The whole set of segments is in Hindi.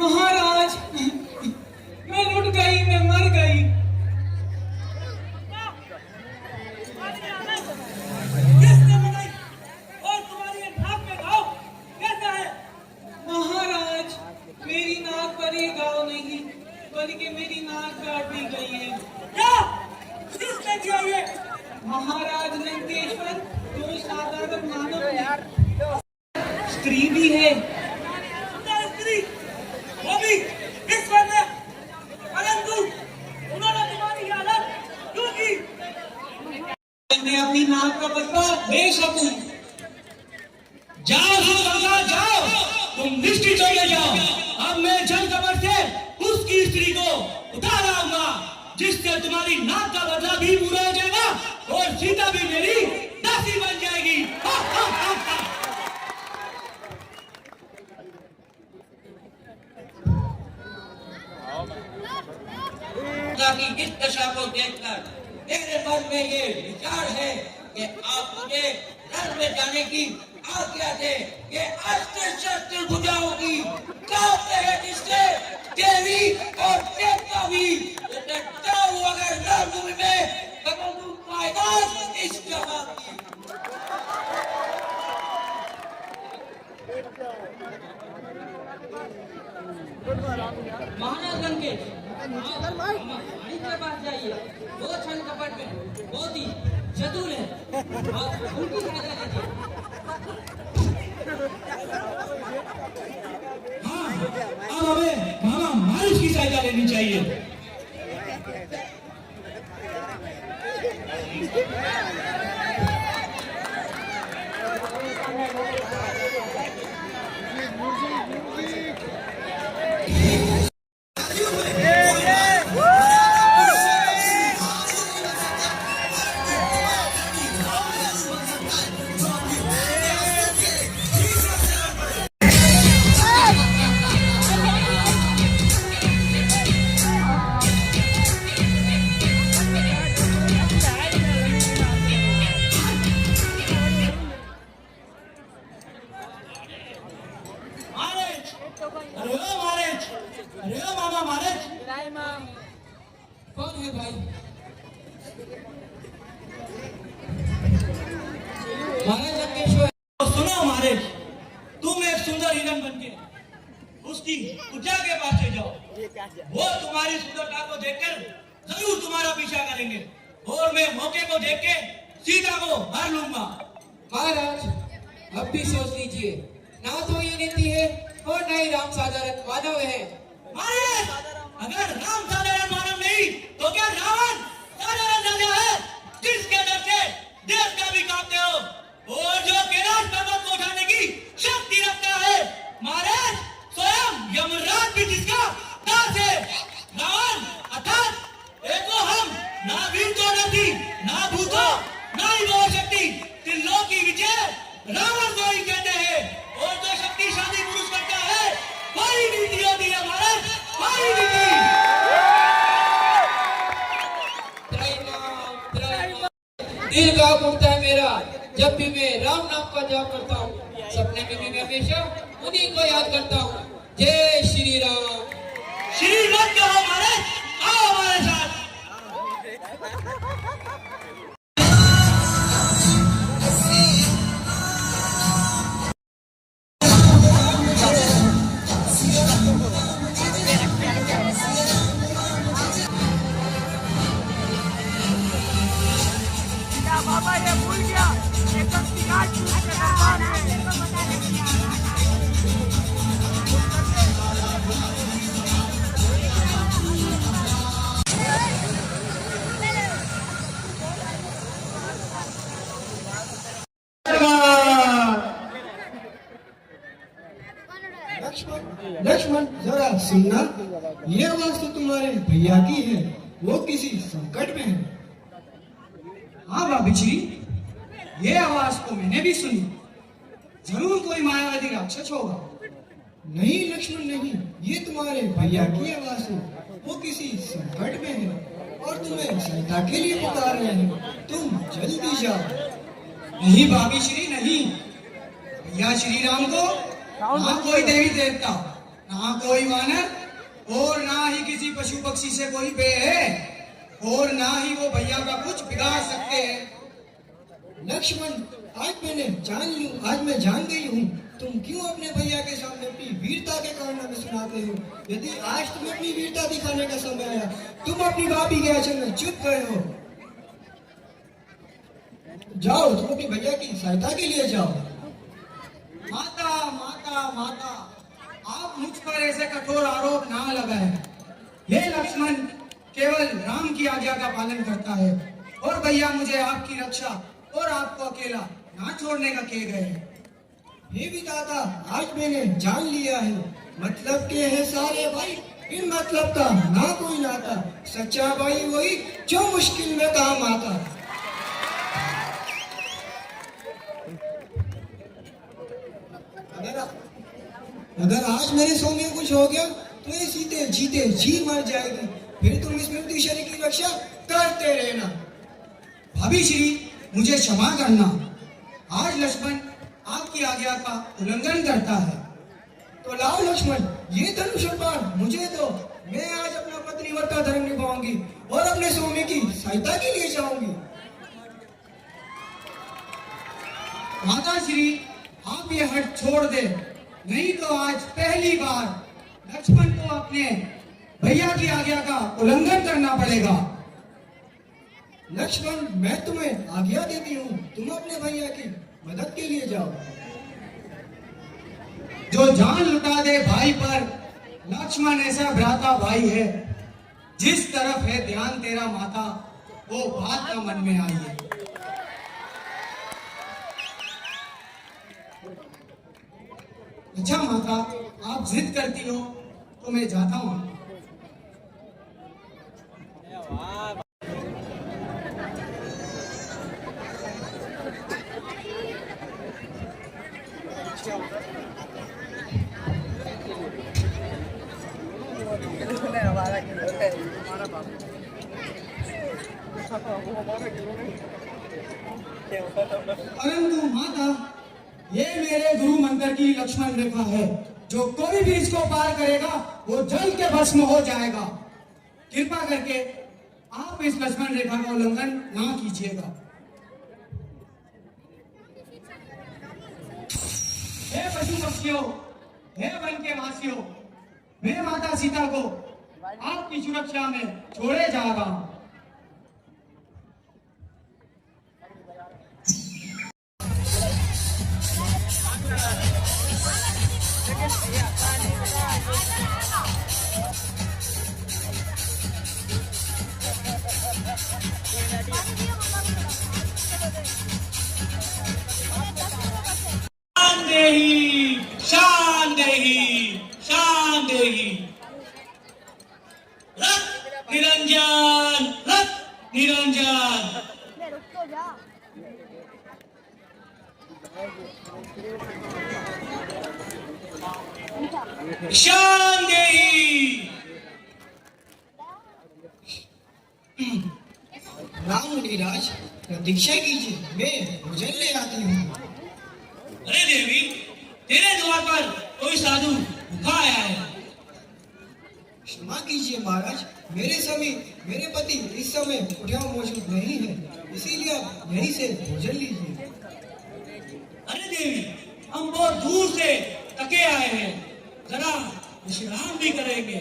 महाराज मैं लुट गई, मैं मर गई। किसने बनाई और तुम्हारी ये नाक में घाव कैसा है? महाराज मेरी नाक पर ये घाव नहीं बल्कि मेरी नाक काट दी गई है। क्या? किसने किया ये? महाराज लंकेश्वर जो साधारण मानव है, स्त्री भी है। स्त्री वो भी ईश्वर ने, परंतु उन्होंने तुम्हारी हालत क्यों की? मैंने अपनी नाक का बदला ले सकूं। जाओ गंगा जाओ, तुम निश्चित चले जाओ। अब मैं जल कबर से उसकी स्त्री को उतार आऊंगा जिससे तुम्हारी नाक का बदला भी पूरा हो जाएगा और सीता भी मेरी दासी बन जाएगी। की इस दशा को देखकर मेरे मन में ये विचार है कि आप मुझे रण में जाने की आज्ञा दे। ये अस्त्र शस्त्र भुजाओं की कांपते हैं जिससे देवी और देवता भी। डरता हूं अगर रणभूमि में बदलूं कायनात इस जवाब की। महाराज लंकेश हमारी के पास जाइए। वो छल कपट में बहुत ही चतुर है और उनकी सहायता लीजिए। हाँ, अब हमें मामा मारिच की सहायता लेनी चाहिए। अरे ओ मामा महाराज। कौन है भाई? महाराज लंकेश्वर। सुनो महाराज, तुम एक सुंदर हिरन बनके उसकी पूजा के पास ले जाओ। वो तुम्हारी सुंदरता को देखकर जरूर तुम्हारा पीछा करेंगे और मैं मौके को देख के सीता को हर लूंगा। महाराज अब भी सोच लीजिए, ना तो ये नीति है और ना ही राम साधारण मानव है। महाराज, अगर राम साधारण मानव नहीं तो क्या रावण साधारण राजा है जिसके डर से देश का भी कांपते हो और जो कैलाश पर्वत को उठाने की शक्ति रखता है। महाराज, स्वयं यमराज भी जिसका दास है। रावण अर्थात एको हम ना वीर तो नहीं, ना भूतो ना ही वो शक्ति, त्रिलोक की विजय रावण को ही कहते हैं। और जो शक्तिशाली पुरुष करता है कोई नीति होती है महाराज, कोई नीति। दिल का उठता है मेरा जब भी मैं राम नाम का जाप करता हूँ। सपने में भी मैं हमेशा उन्हीं को याद करता हूँ। जय श्री राम। श्री मत कहो महाराज, आओ हमारे साथ। बाबा ये भूल गया एकदम शिकायत के दरबार में लक्ष्मण जरा सुनना, ये आवाज तो तुम्हारे भैया की है, वो किसी संकट में है। हाँ भाभी जी, ये आवाज तो मैंने भी सुनी। जरूर कोई मायावादी राक्षस होगा। नहीं लक्ष्मण नहीं, ये तुम्हारे भैया की आवाज है, वो किसी संकट में है और तुम्हें सहायता के लिए पुकार रहे हैं। तुम जल्दी जाओ। नहीं भाभी श्री नहीं, भैया श्री राम को ना कोई देवी देवता, ना कोई वानर और ना ही किसी पशु पक्षी से कोई भय है और ना ही वो भैया का कुछ बिगाड़ सकते हैं। लक्ष्मण आज मैं जान गई हूँ तुम क्यों अपने भैया के सामने अपनी वीरता के कारनामे सुनाते हो। यदि आज तुम्हें अपनी वीरता दिखाने का समय आया, तुम अपनी भाभी के आचरण में चुप गए हो। जाओ, तुम अपने भैया की सहायता के लिए जाओ। माता माता माता, आप मुझ पर ऐसे कठोर आरोप ना लगाएं। ये लक्ष्मण केवल राम की आज्ञा का पालन करता है और भैया मुझे आपकी रक्षा और आपको अकेला ना छोड़ने का कह गए हैं। हे विधाता, आज मैंने जान लिया है, मतलब के है सारे भाई, इन मतलब का ना कोई नाता। सच्चा भाई वही जो मुश्किल में काम आता। अगर आज मेरे सौ में कुछ हो गया तो ये सीते जीते जी मर जाएगी। फिर तुम इस मृत्यु शरीर की रक्षा करते रहना। भाभी श्री, मुझे क्षमा करना। आज लक्ष्मण आपकी आज्ञा का उल्लंघन करता है। तो लाओ लक्ष्मण, ये धनुष और बाण मुझे दो। मैं आज अपना पत्नीव्रत का धर्म निभाऊंगी और अपने स्वामी की सहायता के लिए जाऊंगी। माता श्री, आप ये हट छोड़ दे, नहीं तो आज पहली बार लक्ष्मण को अपने भैया की आज्ञा का उल्लंघन करना पड़ेगा। लक्ष्मण, मैं तुम्हें आज्ञा देती हूँ, तुम अपने भैया की मदद के लिए जाओ। जो जान लुटा दे भाई पर, लक्ष्मण ऐसा भ्राता भाई है। जिस तरफ है ध्यान तेरा माता, वो बात का मन में आई है। अच्छा माता, आप जिद करती हो तो मैं जाता हूँ। परंतु माता, ये मेरे गुरु मंत्र की लक्ष्मण रेखा है। जो कोई भी इसको पार करेगा वो जल के भस्म हो जाएगा। कृपा करके आप इस लक्ष्मण रेखा का उल्लंघन ना कीजिएगा। हे पशु पक्षियों, हे वन के वासियों, मैं माता सीता को आपकी सुरक्षा में छोड़े जा रहा हूं। शान देही रक्त निरंजन। शान देही। राम मुनिराज, प्रतीक्षा कीजिए, मैं भोजन ले आती हूँ। अरे देवी, द्वार पर कोई साधु भूखा आया है। क्षमा कीजिए महाराज, मेरे पति इस समय कुटिया में मौजूद नहीं है, इसीलिए आप यहीं से भोजन लीजिए। अरे देवी, हम बहुत दूर से थके आए हैं, जरा विश्राम भी करेंगे।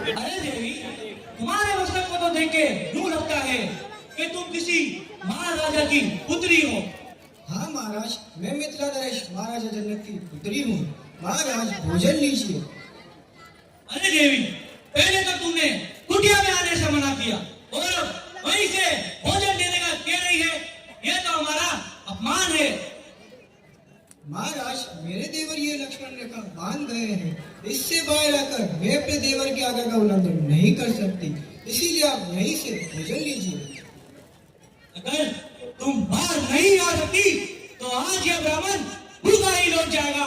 अरे देवी, तुम्हारे वस्त्र को तो देख के यूं लगता है कि तुम किसी महाराजा की पुत्री हो। हाँ महाराज, मैं मिथिला नरेश महाराजा जनक की पुत्री हूँ। महाराज भोजन लीजिए। अरे देवी, पहले तो तुमने कुटिया में आने से मना किया और अब वहीं से भोजन देने का कह रही है, यह तो हमारा अपमान है। महाराज, मेरे देवर ये लक्ष्मण रेखा बांध गए हैं, इससे बाहर आकर मैं अपने देवर की आज्ञा का उल्लंघन नहीं कर सकती, इसीलिए आप यहीं से भोजन लीजिए। अगर तुम बाहर नहीं आ सकती तो आज यह ब्राह्मण भूखा ही लौट जाएगा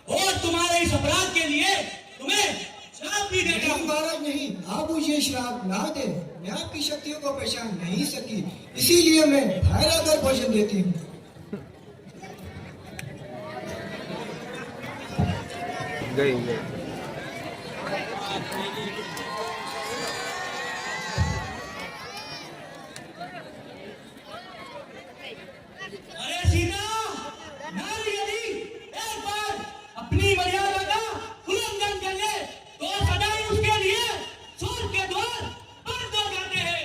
और तुम्हारे इस अपराध के लिए तुम्हें श्राप भी देगा। नहीं महाराज नहीं, आप मुझे श्राप ना दे, मैं आपकी शक्तियों को पहचान नहीं सकी, इसीलिए मैं बाहर आकर भोजन देती हूँ। अरे सीता, नारी यदि एक बार अपनी मर्यादा का उल्लंघन कर ले तो सदा ही उसके लिए स्वर्ग के द्वार बंद हो जाते हैं।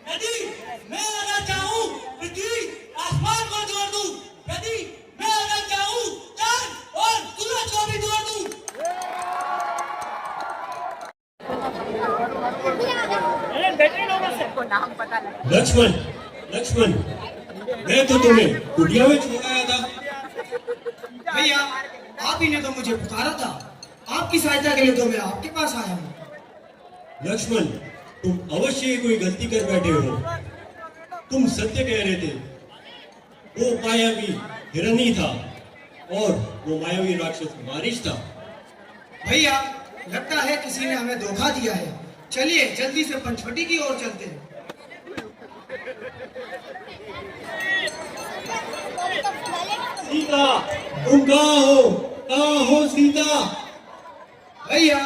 यदि मैं अगर चाहूं पृथ्वी आसमान को जोड़ दूं, यदि मैं अगर चाहूं चांद और सूरज को भी जोड़ दूं। लक्ष्मण, लक्ष्मण, मैं तो तुम्हें कुटिया में छुड़ाया था। भैया, आप ही ने तो मुझे पुकारा था, आपकी सहायता के लिए तो मैं आपके पास आया हूँ। लक्ष्मण, तुम अवश्य ही कोई गलती कर बैठे हो। तुम सत्य कह रहे थे, वो मायावी हिरणी था और वो मायावी राक्षस मारीच था। भैया, लगता है किसी ने हमें धोखा दिया है। चलिए जल्दी से पंचवटी की ओर चलते हैं। सीता, तुम कहाँ हो सीता? भैया,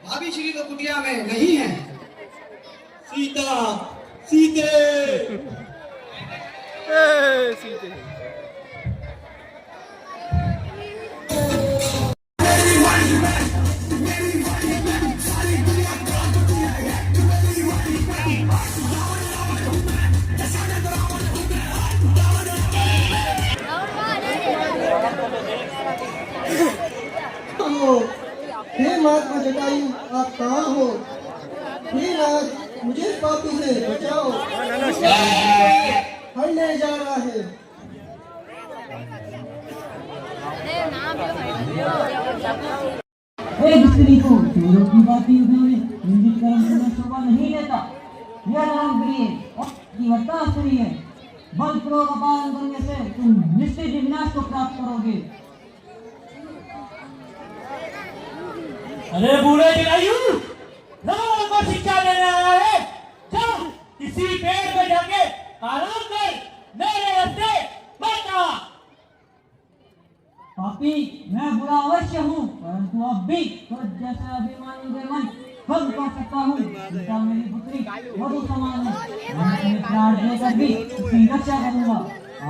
भाभी श्री तो कुटिया में नहीं है। सीता, सीते। हे महात्मा जटायु, आप कहाँ हो? हे राज, मुझे पापी से बचाओ, हरने जा रहा है। एक स्त्री को चोरों की बाती उन्होंने निंदित कर्म करना शोभा नहीं देता। यह नाम प्रिय और जीवता स्त्री है। बल क्रोध का पालन करने से तुम निश्चित ही विनाश को प्राप्त करोगे। अरे बूढ़े जटायु, रावण को शिक्षा देने आया है। जाओ किसी पेड़ पे जाके आराम कर, मेरे रास्ते मत आ। पापी, मैं बुरा अवश्य हूँ, परंतु अब भी तो जैसा अभिमानी के मन कम कर सकता हूँ। पिता मेरी पुत्री वधु समान है, मैं तुम्हें प्राण देकर भी उसकी रक्षा करूंगा।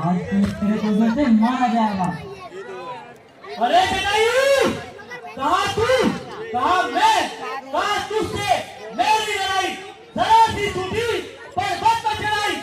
आज तुम तेरे को से मारा जाएगा। अरे जटायु, कहा तू, कहा मैं, कहा तुझसे मेरी लड़ाई जरा सी छूटी पर बस न चलाई।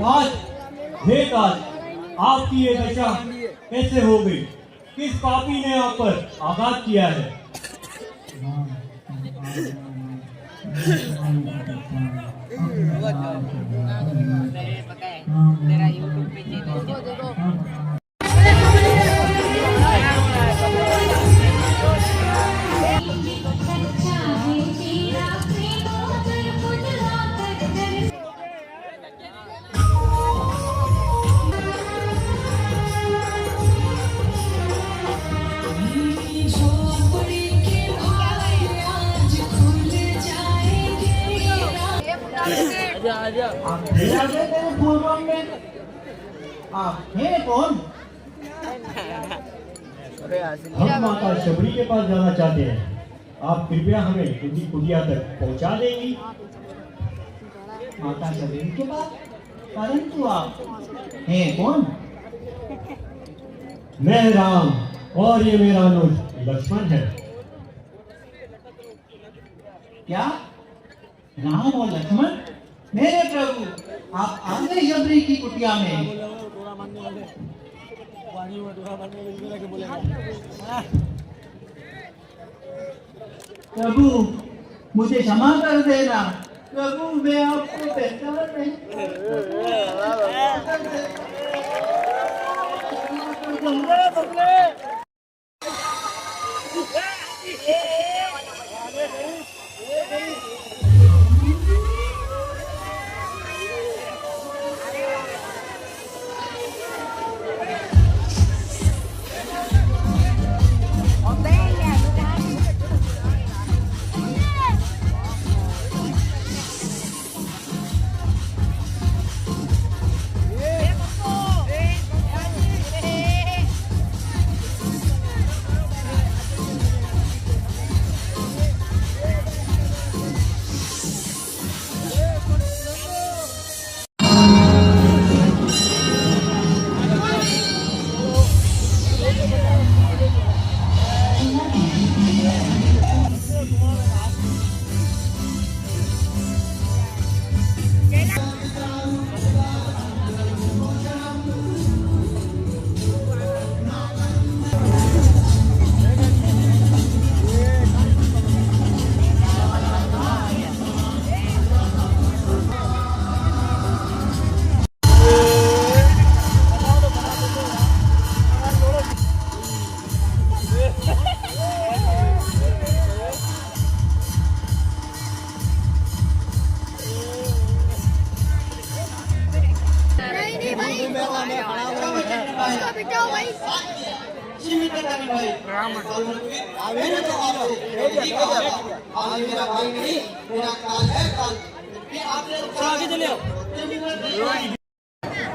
काश, हे काश, आपकी ये दशा कैसे हो गई? किस पापी ने आप पर आघात किया है? तेरा यूट्यूब पे चैनल आप हैं कौन? हम माता शबरी के पास जाना चाहते हैं। आप कृपया हमें उनकी कुटिया तक पहुंचा देंगी। माता शबरी के पास? परंतु आप हैं कौन? मैं राम और ये मेरा अनुज लक्ष्मण है। क्या राम और लक्ष्मण? मेरे प्रभु, आप आ गए शबरी की कुटिया में। प्रभु, मुझे क्षमा कर देना। प्रभु, मैं आपको पहचान नहीं।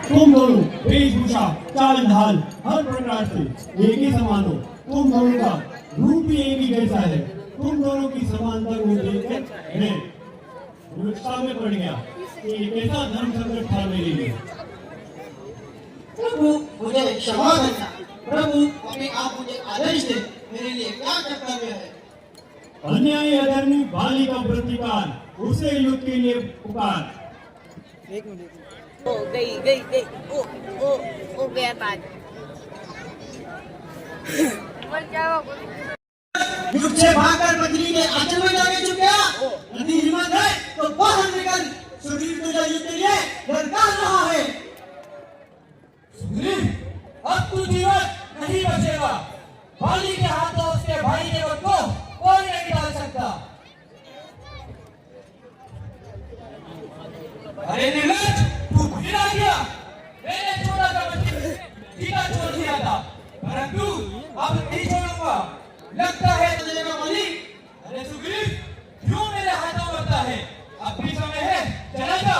तुम दोनों वेशभूषा, चाल ढाल हर प्रकार से एक ही समान हो। तुम दोनों का रूप भी एक ही जैसा है। तुम दोनों की समानता को देखकर मैं विवशता में पड़ गया कि ये कैसा धर्म संकट था मेरे लिए। प्रभु, मुझे क्षमा करना। प्रभु, अभी आप मुझे आदेश दें। मेरे लिए क्या कर्तव्य है? अन्याय अधर्मी बाली का प्रतिकार, उसे युद्ध के लिए पुकार। गई ओ गया ताज। युद्ध से भागकर बद्री के आंचल में जाके चुप गया। यदि हिम्मत है तो बाहर निकल। सुग्रीव तुझे युद्ध के लिए ललकार रहा है। सुग्रीव, अब तू जीवन नहीं बचेगा। बाली के हाथों उसके भाई के वक्त को कोई नहीं डाल सकता। अरे निर्लज, तू गिरा गया। मैंने छोड़ा था बच्चे, सीधा छोड़ दिया था, परंतु अब नहीं छोड़ूंगा। लगता है चलेगा मालिक। अरे सुग्रीव, क्यों मेरे हाथों मरता है? अब भी समय है, चला जा।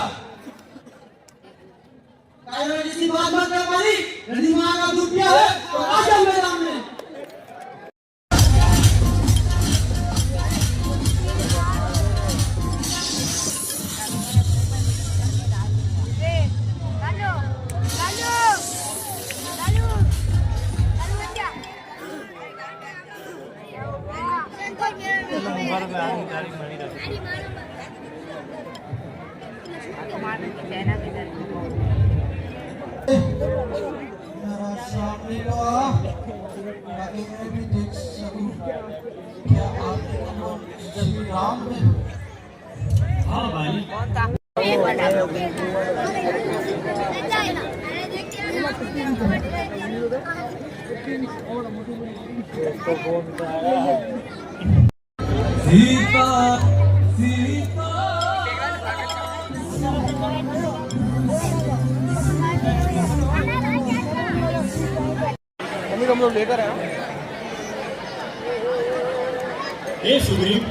कायरों जैसी बात मत कर मालिक। रणधीमा का दूध पिया है तो आ जा मैदान में। मेरा सामने का ताकि मैं भी देख सकूं क्या आपके नाम श्री राम है। हाँ भाई, सीता सीता हे सुग्रीव,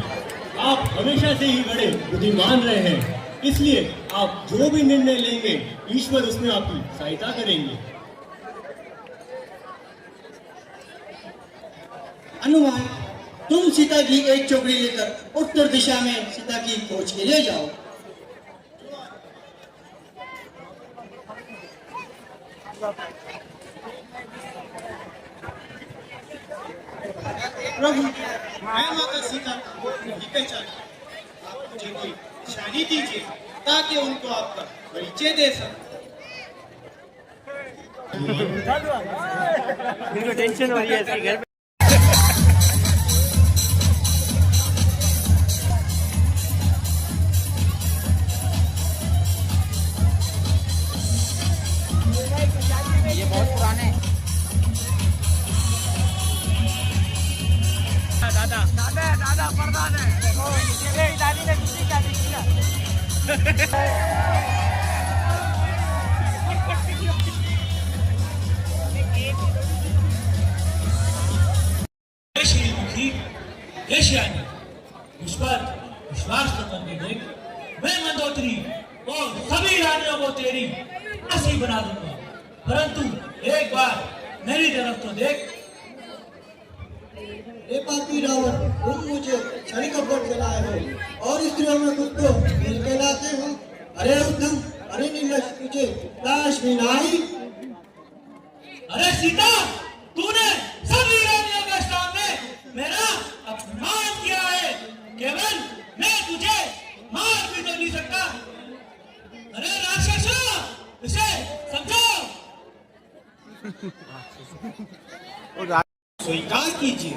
आप हमेशा से ही बड़े बुद्धिमान रहे हैं, इसलिए आप जो भी निर्णय लेंगे ईश्वर उसमें आपकी सहायता करेंगे। हनुमान, तुम सीता की एक चोकड़ी लेकर उत्तर दिशा में सीता की खोज के लिए जाओ। प्रभु, मैं माता सीता को नहीं पहचानता। आप मुझे कोई निशानी दीजिए ताकि उनको आपका परिचय दे सकूं। टेंशन हो रही है इसके घर पे। ये बहुत पुराने दादा प्रधान है। दादी ने दूसरी शादी की उस पर विश्वास तो करके देख। मैं मंदोदरी और सभी रानियों को तेरी ऐसी बना दूंगा, परंतु एक बार मेरी तरफ तो देख। हे पापी रावण, तुम मुझे छड़ी कपट चलाए हो और स्त्रियों में खुद को वीर कहलाते हो। अरे उद्धम, अरे निर्लज, तुझे लाश भी नहीं। अरे सीता, तूने सभी रानियों के सामने मेरा अपमान किया है। केवल मैं तुझे मार भी तो नहीं सकता। अरे राक्षसों, इसे समझो। स्वीकार कीजिए।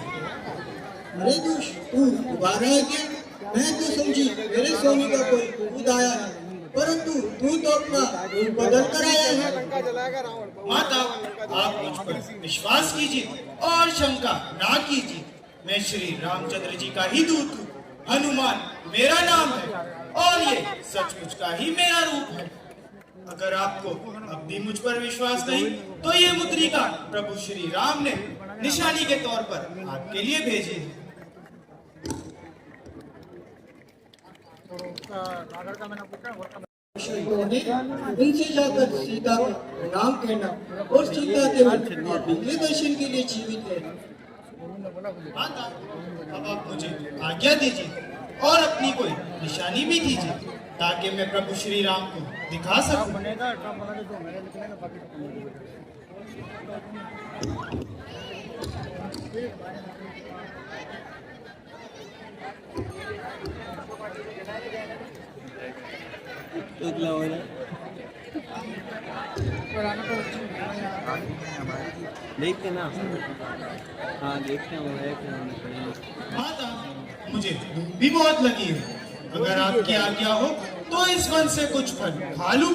अरे दुष्ट, तू दोबारा है क्या? मैं तो समझी मेरे स्वामी का कोई दूध आया है, परंतु तू तो अपना रूप बदल कर आया है। माता, आप मुझ पर विश्वास कीजिए और शंका ना कीजिए। मैं श्री रामचंद्र जी का ही दूत हूँ। हनुमान मेरा नाम है और ये सचमुच का ही मेरा रूप है। अगर आपको अब भी मुझ पर विश्वास नहीं, तो ये मुद्रिका प्रभु श्री राम ने निशानी के तौर पर आपके लिए भेजी है। इनसे जाकर सीता को प्रणाम कहना और सीता के अगले दर्शन के लिए जीवित है। माता, अब आप मुझे आज्ञा दीजिए और अपनी कोई निशानी भी दीजिए ताकि मैं प्रभु श्री राम को दिखा सकूं। देखते ना, हाँ देखते हैं। माता, मुझे भूख भी बहुत लगी है। अगर आपकी आज्ञा हो तो इस वन से कुछ फल खा लूं।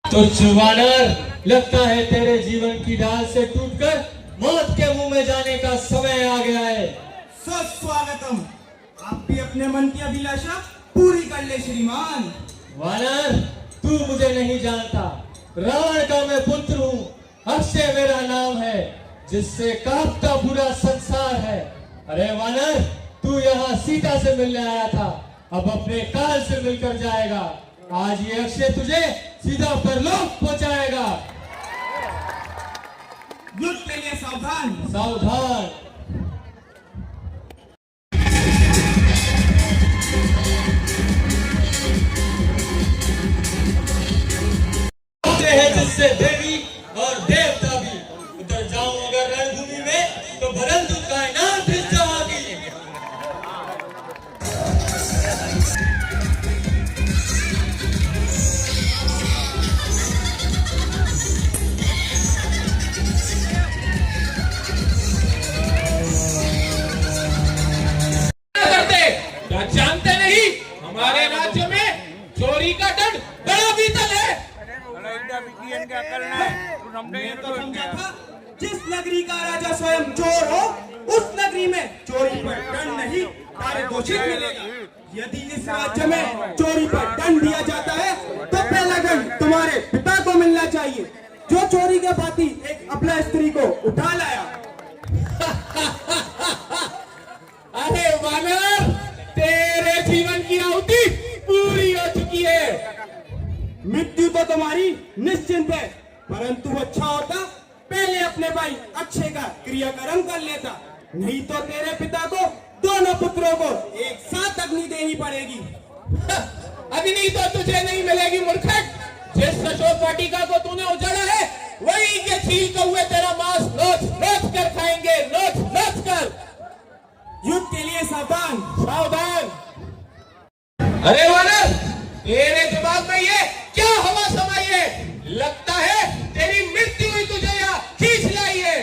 तुच्छ वानर, लगता है तेरे जीवन की ढाल से टूटकर मौत के मुंह में जाने का समय आ गया है। स्वागतम। आप भी अपने मन की अभिलाषा पूरी कर ले श्रीमान। वानर, तू मुझे नहीं जानता। रावण का मैं पुत्र हूँ, अक्षय मेरा नाम है, जिससे कांपता पूरा संसार है। अरे वानर, तू यहाँ सीता से मिलने आया था, अब अपने काल से मिलकर जाएगा। आज ये अक्षय तुझे सीधा परलोक पहुंचाएगा। युद्ध के लिए सावधान। सावधान। है जिससे देवी और देवता भी उतर जाऊं अगर रणभूमि में, तो परंतु कायनात हिल जाएगी। क्या जानते नहीं, हमारे राज्य में चोरी का दंड बड़ा बीतल है। मैं तो समझा था जिस नगरी का राजा स्वयं चोर हो, उस नगरी में चोरी पर दंड नहीं, पारितोषिक मिलेगा। यदि इस राज्य में चोरी पर दंड दिया जाता है, तो पहला दंड तुम्हारे पिता को मिलना चाहिए, जो चोरी के भांति एक अबला स्त्री को उठा लाया। अरे वानर, तेरे जीवन की आहुति पूरी हो चुकी है। मृत्यु तो तुम्हारी निश्चिंत है, परंतु अच्छा होता पहले अपने भाई अक्षय का क्रियाक्रम कर लेता, नहीं तो तेरे पिता को दोनों पुत्रों को एक साथ अग्नि देनी पड़ेगी। अग्नि तो तुझे नहीं मिलेगी मूर्खट। जिस अशोक वाटिका को तूने उजाड़ा है, वही के छील के हुए तेरा मांस नोच नोच कर खाएंगे, नोच नोच कर। युद्ध के लिए सावधान। सावधान। अरे वानर, तेरे दिमाग में ये क्या हवा समाई है? लगता है तेरी मृत्यु ही तुझे यहाँ खींच लाई है।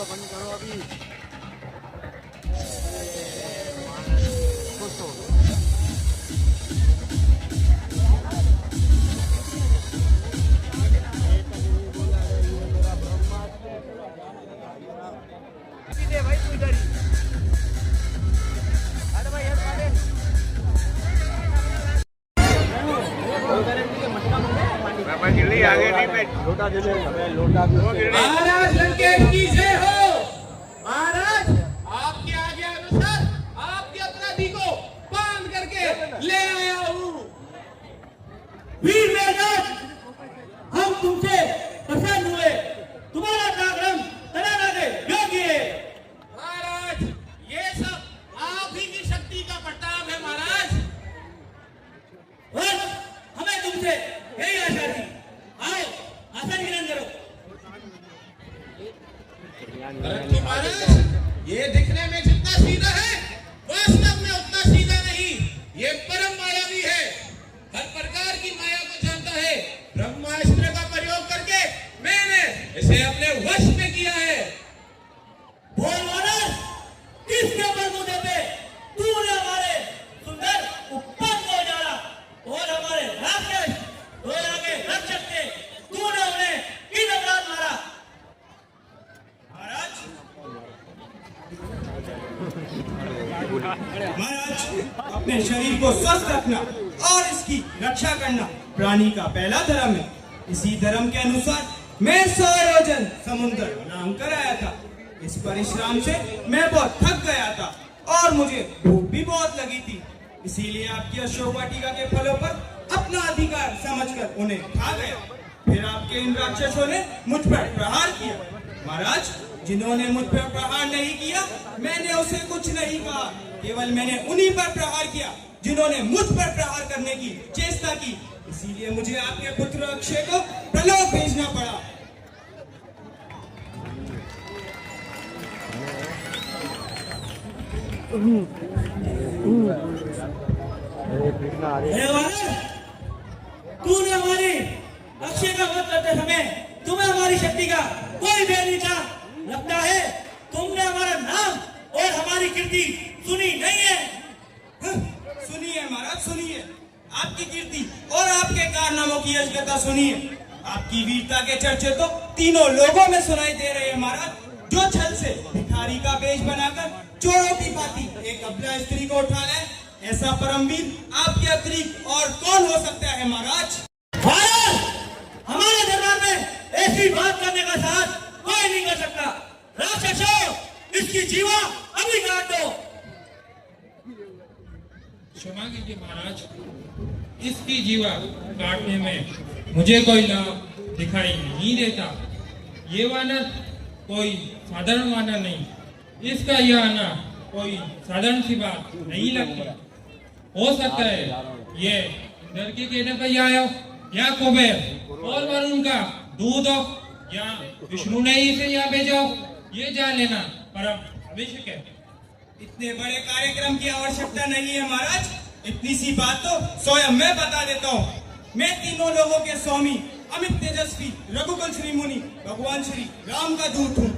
बंद करो अभी। भाई तू इधर ही। अरे भाई आगे नहीं बैठ। लोटा दे दे, लोटा। महाराज लंकेश की जय हो। महाराज, आपके आगे अनुसार आपके अपराधी को बांध करके ले आया हूँ। वीर मेघनाद, हम तुमसे प्रसन्न हुए, तुम्हारा पराक्रम तराना दे योग्य है। महाराज, ये सब आप ही की शक्ति का प्रताप है। महाराज, और हमें तुमसे यही आशा थी। आओ, आसन ग्रहण करो। परंतु महाराज, ये दिखने में जितना सीधा है, वास्तव में उतना सीधा नहीं। ये परम मायावी है, हर प्रकार की माया को जानता है। ब्रह्मास्त्र का प्रयोग करके मैंने इसे अपने वश में किया है। बोल वानर, किसके ऊपर मुंह देते? तूने हमारे सुंदर उपवन को उजाड़ा और हमारे राक्षस गोरा के रक्षक थे, तूने उन्हें किन अपराध मारा? महाराज, अपने शरीर को स्वस्थ रखना और इसकी रक्षा करना प्राणी का पहला धर्म है। इसी धर्म के अनुसार मैं 100 योजन समुद्र नाम कर आया था। इस परिश्रम से मैं बहुत थक गया था और मुझे भूख भी बहुत लगी थी। इसीलिए आपकी अशोक वाटिका के फलों पर अपना अधिकार समझकर उन्हें खा गया। फिर आपके इन राक्षसों ने मुझ पर प्रहार किया। महाराज, जिन्होंने मुझ पर प्रहार नहीं किया, मैंने उसे कुछ नहीं कहा। केवल मैंने उन्हीं पर प्रहार किया जिन्होंने मुझ पर प्रहार करने की चेष्टा की। इसीलिए मुझे आपके पुत्र अक्षय को प्रलोभ भेजना पड़ा। तूने हमारी अक्षय का वध करते समय तुम्हें हमारी शक्ति का कोई भेद नहीं था। लगता है तुमने हमारा नाम और हमारी कीर्ति सुनी नहीं है। सुनिए महाराज, सुनिए। आपकी कीर्ति और आपके कारनामों की यशगाथा सुनिए। आपकी वीरता के चर्चे तो तीनों लोगों में सुनाई दे रहे हैं महाराज। जो छल से भिखारी का वेश बनाकर चोरों की भांति एक अबला स्त्री को उठा लाए, ऐसा परमवीर आपके अतिरिक्त और कौन हो सकता है महाराज? हमारे दरबार में ऐसी बात करने का साहस कोई नहीं कर सकता। राक्षसों, इसकी जीवा अभी काट दो। क्षमा कीजिए महाराज, इसकी जीवा काटने में मुझे कोई लाभ दिखाई नहीं देता। ये वानर कोई साधारण वानर नहीं, इसका यह आना कोई साधारण सी बात नहीं लगती। हो सकता है ये इंद्र के कहने पर आया हो, या कुबेर और वरुण का दूध हो, या विष्णु ने इसे यहाँ भेजा हो, ये जान लेना परम आवश्यक है। इतने बड़े कार्यक्रम की आवश्यकता नहीं है महाराज। इतनी सी बात तो स्वयं मैं बता देता हूँ। मैं तीनों लोगों के स्वामी अमित तेजस्वी रघुकुल श्री मुनि भगवान श्री राम का दूत हूँ।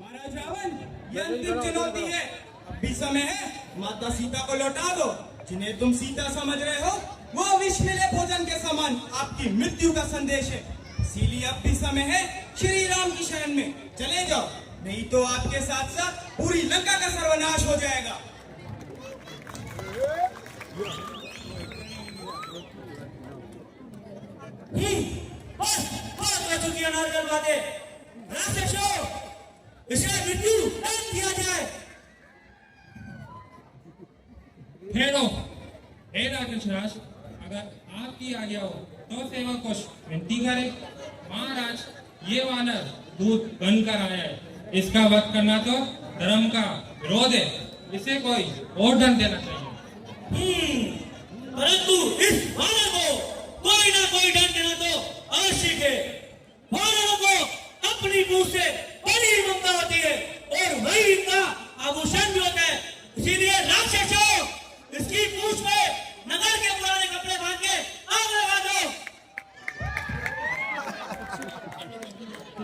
महाराज रावण, यह अंतिम चुनौती है। अब भी समय है, माता सीता को लौटा दो। जिन्हें तुम सीता समझ रहे हो, वो विष मिले भोजन के समान आपकी मृत्यु का संदेश है। इसीलिए अब भी समय है श्री राम की शरण में चले जाओ, नहीं तो आपके साथ साथ पूरी लंका का सर्वनाश हो जाएगा। इसे मृत्यु दंड दिया जाए। ठहरो, हे राक्षसराज, अगर आपकी आज्ञा हो तो सेवा को विनती करें। महाराज, ये वानर दूध बनकर आया है, इसका वध करना तो धर्म का विरोध है। इसे कोई और दंड देना चाहिए। परंतु इस वानर को कोई ना कोई दंड देना तो आवश्यक है। वानरों को अपनी मुंह से बड़ी ममता होती है और वही इनका आभूषण भी होता है। इसीलिए राक्षसों, इसकी पूंछ में नगर के पुराने कपड़े बांध के आग लगा दो।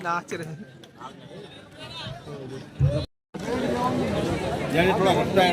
नाच रहे यानी थोड़ा घटता है।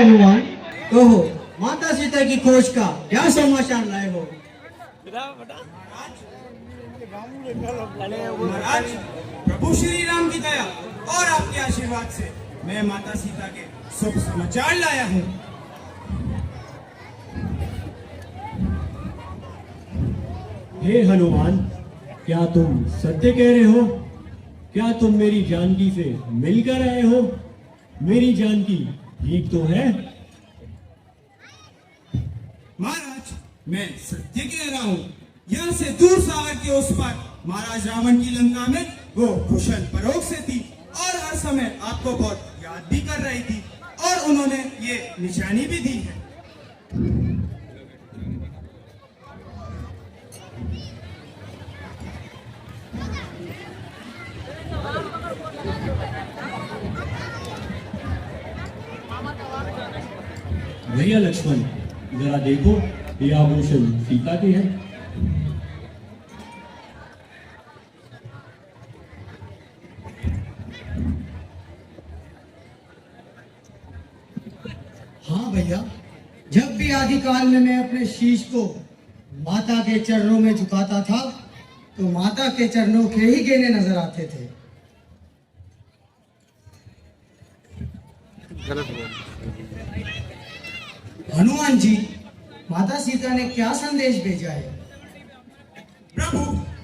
हनुमान, कहो माता सीता की खोज का क्या समाचार लाए हो? महाराज, प्रभु श्री राम की दया और आपके आशीर्वाद से मैं माता सीता के शुभ समाचार लाया हूँ। हे हनुमान, क्या तुम सत्य कह रहे हो? क्या तुम मेरी जानकी से मिलकर आए हो? मेरी जानकी ठीक तो है? महाराज, मैं सत्य कह रहा हूँ। यहाँ से दूर सागर के उस पार महाराज रावण की लंका में वो कुशल परोग से थी और हर समय आपको बहुत याद भी कर रही थी और उन्होंने ये निशानी भी दी है। भैया लक्ष्मण, जरा देखो, ये आभूषण सीता के हैं। हाँ भैया, जब भी आदिकाल में मैं अपने शीश को माता के चरणों में झुकाता था तो माता के चरणों के ही गहने नजर आते थे। हनुमान जी, माता सीता ने क्या संदेश भेजा है? प्रभु,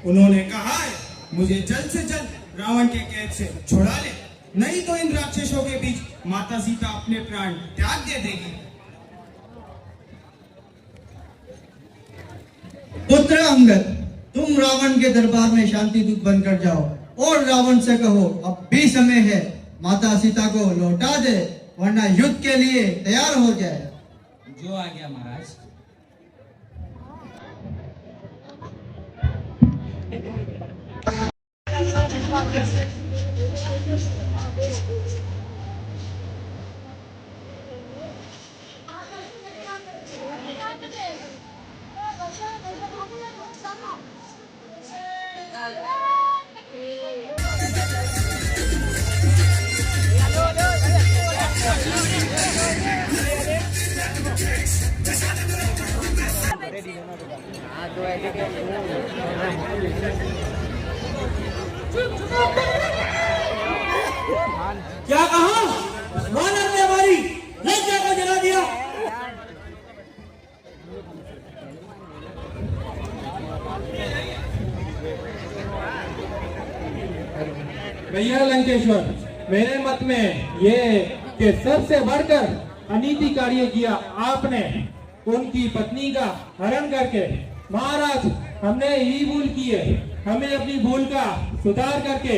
उन्होंने कहा है मुझे जल्द से जल्द रावण के कैद से छुड़ा ले, नहीं तो इन राक्षसों के बीच माता सीता अपने प्राण त्याग दे देगी। पुत्र अंगद, तुम रावण के दरबार में शांति दूत बनकर जाओ और रावण से कहो अब भी समय है, माता सीता को लौटा दे, वरना युद्ध के लिए तैयार हो जाए। जो आ गया महाराज। क्या कहा? वानर ने हमारी लज्जा को जला दिया। भैया लंकेश्वर, मेरे मत में ये कि सबसे बढ़कर अनीति कार्य किया आपने, उनकी पत्नी का हरण करके। महाराज, हमने ही भूल की है, हमें अपनी भूल का सुधार करके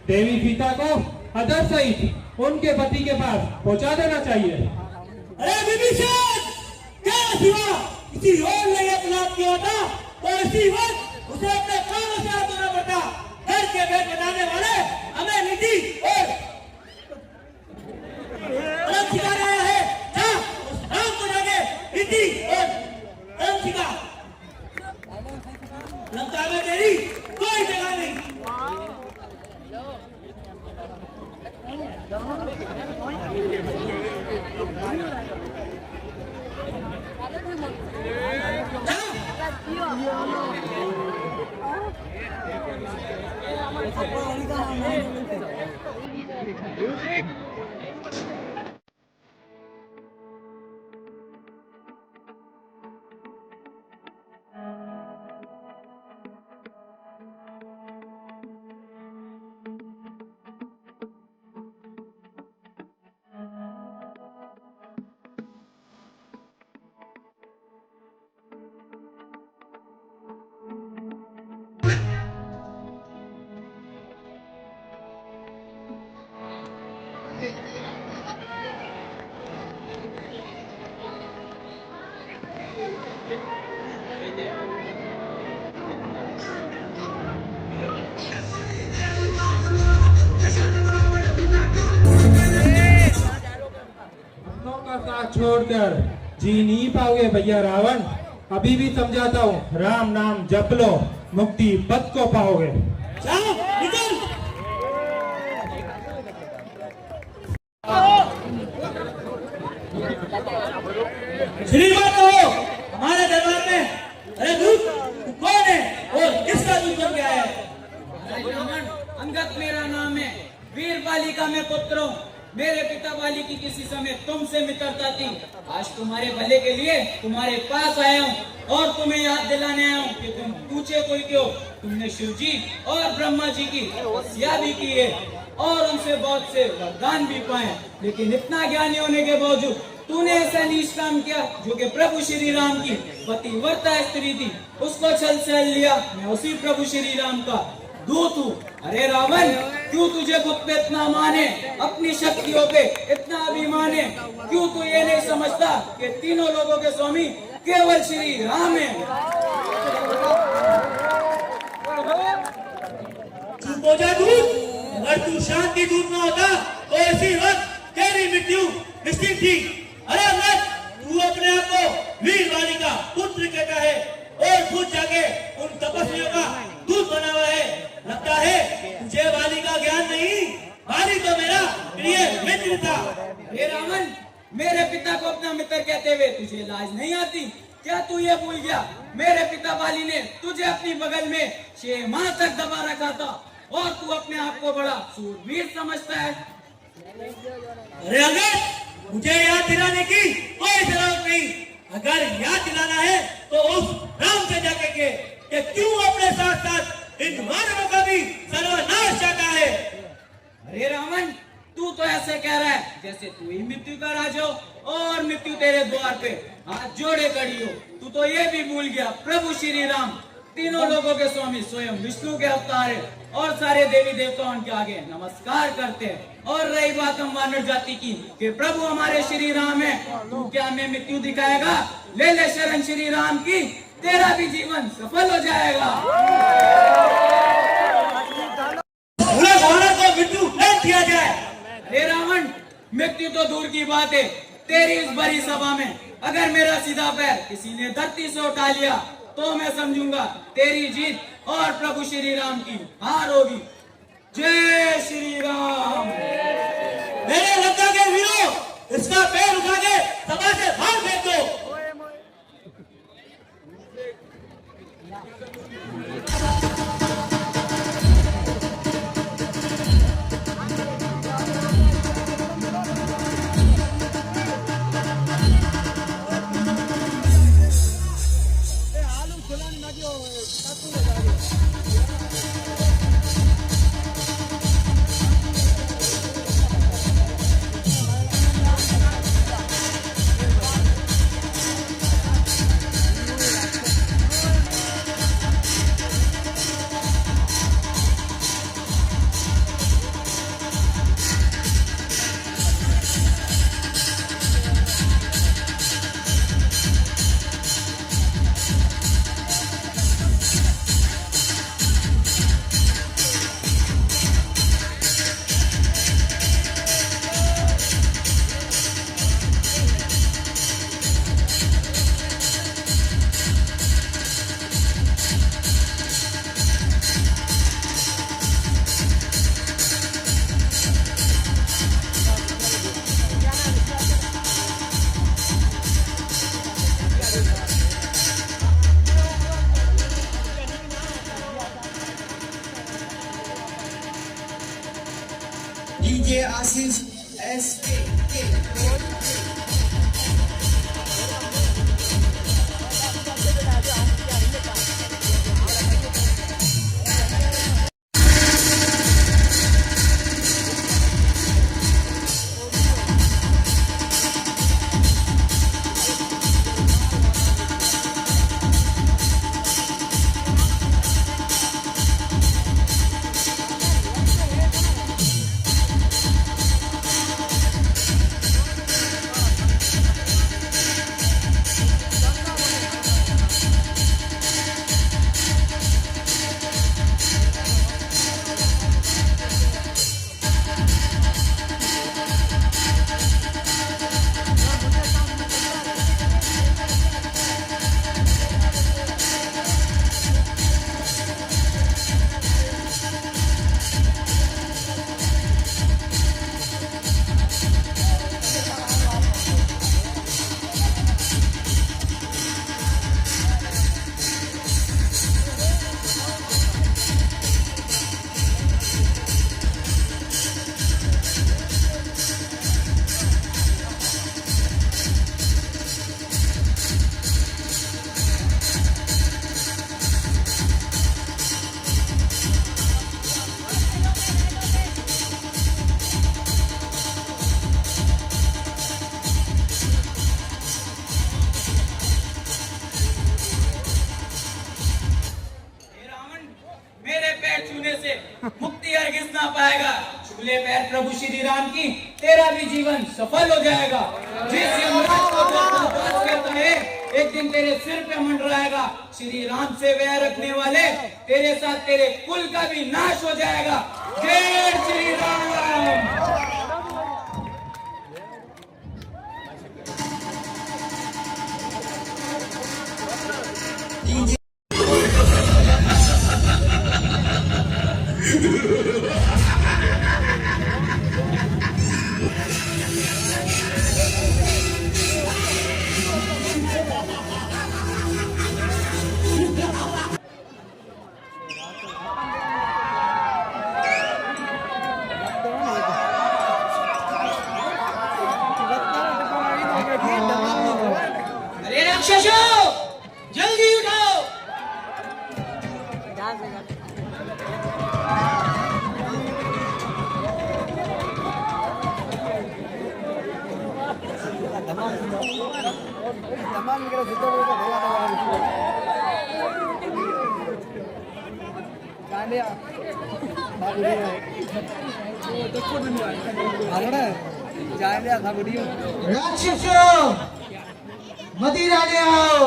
देवी सीता को अदर सहित उनके पति के पास पहुंचा देना चाहिए। अरे विभीषण, क्या सिवा किसी और ने यह अपराध किया था तो इसी वक्त उसे अपने प्राणों से हाथ धोना पड़ता। घर के भेद बताने वाले हमें नीति और अलग सिखा रहा है। जा, उस राम को जाके नीति और अलग सिखा। लंका में तेरी कोई जगह नहीं। छोड़कर जी नहीं पाओगे भैया रावण। अभी भी समझाता हूँ, राम नाम जप लो, मुक्ति पद को पाओगे। जाओ, निकल। श्रीमत हो हमारे दरबार में। अरे दूत तू कौन है और किसका दूत बन गया है? रावण, अंगद मेरा नाम है, वीर बालिका में पुत्र हूँ। मेरे पिता बाली की किसी समय तुमसे मित्रता थी। आज तुम्हारे भले के लिए तुम्हारे पास आया हूँ और तुम्हें याद दिलाने आया हूँ कि तुम पूछे कोई क्यों। तुमने शिव जी और ब्रह्मा जी की तपस्या भी की है और उनसे बहुत से वरदान भी पाए, लेकिन इतना ज्ञानी होने के बावजूद तूने ऐसा नीच काम किया जो कि प्रभु श्री राम की पतिव्रता स्त्री थी, उसको छल से लिया। मैं उसी प्रभु श्री राम का दूत हूँ। अरे रावण, क्यों तुझे खुद पे इतना माने, अपनी शक्तियों पे इतना अभिमान है? क्यों तू ये नहीं समझता कि तीनों लोगों के स्वामी केवल श्री राम है? चुप हो जा दूत। अगर तू शांति दूत ना होता तो इसी वक्त तेरी मृत्यु निश्चित थी। अरे अंगद, तू अपने आप को वीर बालिका पुत्र कहता है और खुद जाके उन तपस्वियों का दूत बना हुआ है। लगता है तुझे बाली का ज्ञान नहीं, बाली तो मेरा प्रिय मित्र था। हे रावण, मेरे पिता को अपना मित्र कहते हुए तुझे लाज नहीं आती? क्या तू ये भूल गया मेरे पिता बाली ने तुझे अपनी बगल में 6 माह तक दबा रखा था और तू अपने आप को बड़ा सूरवीर समझता है? अरे अंगद, मुझे याद दिलाने की कोई जरूरत नहीं। अगर याद दिलाना है तो उस राम से जाके के कि क्यों अपने साथ साथ इन मानवों का भी सर्वनाश चाहता है। अरे रावण, तू तो ऐसे कह रहा है जैसे तू ही मृत्यु का राजा हो और मृत्यु तेरे द्वार पे हाथ जोड़े खड़ी हो। तू तो ये भी भूल गया प्रभु श्री राम तीनों लोगों के स्वामी स्वयं विष्णु के अवतार है और सारे देवी देवता उनके आगे नमस्कार करते हैं। और रही बात हम मानव जाति की कि प्रभु हमारे श्री राम है, तू क्या हमें मृत्यु दिखाएगा? ले ले शरण श्री राम की, तेरा भी जीवन सफल हो जाएगा। को मृत्यु नहीं दिया जाए। हे रावण, मृत्यु तो दूर की बात है, तेरी इस बड़ी सभा में अगर मेरा सीधा पैर किसी ने धरती से उठा लिया तो मैं समझूंगा तेरी जीत और प्रभु श्री राम की हार होगी। जय श्री राम। मेरे लंका के वीरों, इसका पैर उठा के सभा से बाहर फेंक दो। DJ Aziz SK. बंधने से मुक्ति हरगिज ना पाएगा। छूले पैर प्रभु श्री राम की, तेरा भी जीवन सफल हो जाएगा। जिस यमराज को तू अपना दास कहता है, एक दिन तेरे सिर पे मंडराएगा। श्री राम से वैर रखने वाले तेरे साथ तेरे कुल का भी नाश हो जाएगा। जय श्री राम। अरे राक्षसों, जल्दी उठाओ। राक्षसों, मदिरा ले आओ।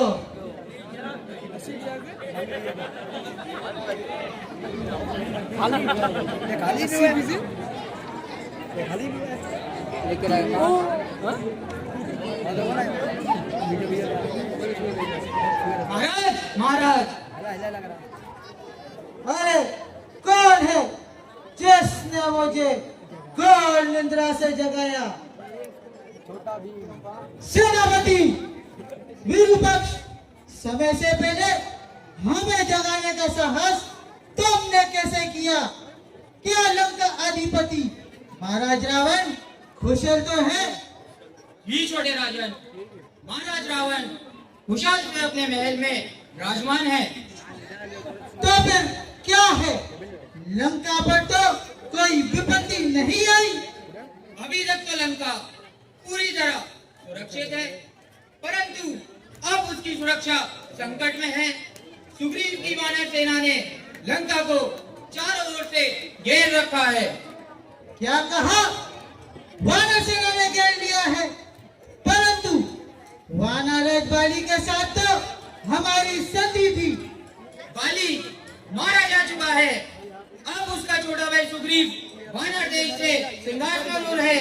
महाराज महाराज, अरे कौन है जिसने मुझे घोर निद्रा से जगाया? सेनापति विरूपक्ष, समय से पहले हमें जगाने का साहस तुमने कैसे किया? क्या लंका अधिपति महाराज रावण कुशल तो है? ही छोटे राजन, महाराज रावण कुशाल में अपने महल में राजमान है। तो फिर क्या है? लंका पर तो कोई विपत्ति नहीं आई। अभी तक तो लंका पूरी तरह सुरक्षित है, परंतु अब उसकी सुरक्षा संकट में है। सुग्रीव की वानर सेना ने लंका को चारों ओर से घेर रखा है। क्या कहा? वानर सेना ने घेर लिया है, परंतु वानर बाली के साथ तो हमारी संधि थी। बाली मारा जा चुका है। अब उसका छोटा भाई सुग्रीव वानर देश से सिंहासनारूढ़ है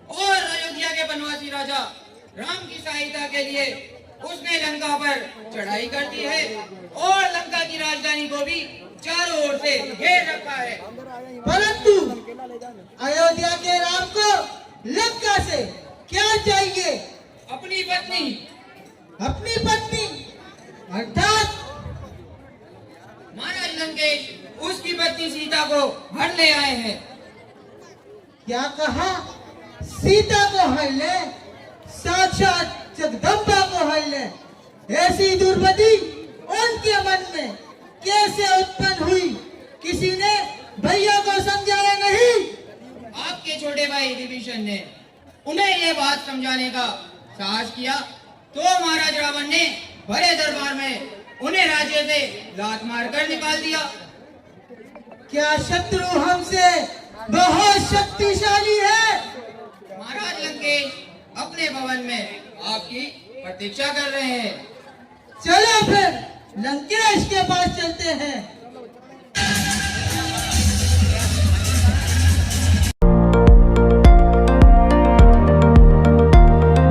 और अयोध्या के बनवासी राजा राम की सहायता के लिए उसने लंका पर चढ़ाई कर दी है और लंका की राजधानी को भी चारों ओर से घेर रखा है। परंतु अयोध्या के राम को लंका से क्या चाहिए? अपनी पत्नी। अपनी पत्नी अर्थात महाराज लंकेश उसकी पत्नी सीता को हर ले आए हैं। क्या कहा? सीता को हर ले? साक्षात जगदम्बा को हर ले? ऐसी दुर्मति उनके मन में कैसे उत्पन्न हुई? किसी ने भैया को समझाया नहीं? आपके छोटे भाई विभीषण ने उन्हें ये बात समझाने का साहस किया तो महाराज रावण ने बड़े दरबार में उन्हें राज्य से लात मारकर निकाल दिया। क्या शत्रु हमसे बहुत शक्तिशाली है? महाराज लंकेश अपने भवन में आपकी प्रतीक्षा कर रहे हैं। चलो फिर लंकेश के पास चलते हैं।